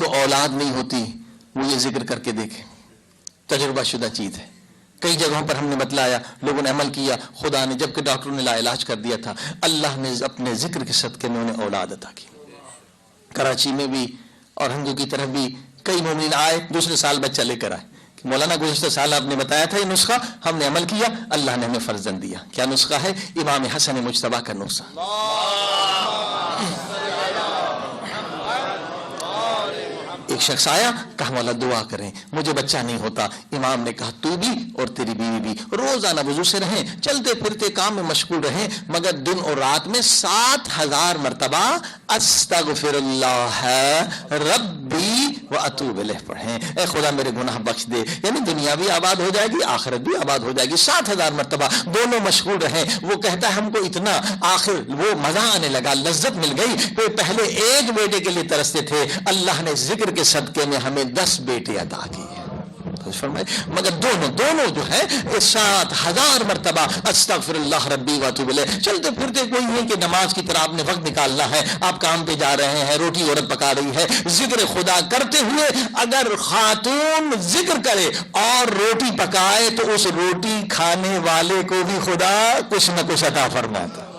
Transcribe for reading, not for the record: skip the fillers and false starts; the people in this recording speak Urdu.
کو اولاد نہیں ہوتی وہ یہ ذکر کر کے دیکھیں، تجربہ شدہ چیز ہے. کئی جگہوں پر ہم نے بتلایا، لوگوں نے عمل کیا، خدا نے جبکہ ڈاکٹروں نے لا علاج کر دیا تھا، اللہ نے اپنے ذکر کے صدقے میں انہیں اولاد عطا کی. کراچی میں بھی اور ہندو کی طرف بھی کئی مومنین آئے، دوسرے سال بچہ لے کر آئے. مولانا گزشتہ سال آپ نے بتایا تھا یہ نسخہ، ہم نے عمل کیا، اللہ نے ہمیں فرزند دیا. کیا نسخہ ہے؟ امام حسن مجتبیٰ کا نسخہ. ایک شخص آیا، کہا مولا دعا کریں مجھے بچہ نہیں ہوتا. امام نے کہا تو بھی اور تیری بیوی بھی روزانہ وضو سے رہیں، چلتے پھرتے کام میں مشغول رہیں، مگر دن اور رات میں 7000 مرتبہ استغفر اللہ ربی واتوب الیہ پڑھیں. اے خدا میرے گناہ بخش دے. یعنی دنیا بھی آباد ہو جائے گی، آخرت بھی آباد ہو جائے گی. 7000 مرتبہ دونوں مشغول رہیں. وہ کہتا ہے ہم کو اتنا آخر وہ مزہ آنے لگا، لذت مل گئی. کہ پہلے ایک بیٹے کے لیے ترستے تھے، اللہ نے ذکر کے صدقے میں ہمیں 10 بیٹے عطا کیے. مگر دونوں جو ہے 7000 مرتبہ استغفر اللہ ربی واتوب الیہ. چلتے پھرتے کوئی نہیں کہ نماز کی طرح آپ نے وقت نکالنا ہے، آپ کام پہ جا رہے ہیں، روٹی عورت پکا رہی ہے، ذکر خدا کرتے ہوئے اگر خاتون ذکر کرے اور روٹی پکائے تو اس روٹی کھانے والے کو بھی خدا کچھ نہ کچھ عطا فرماتا.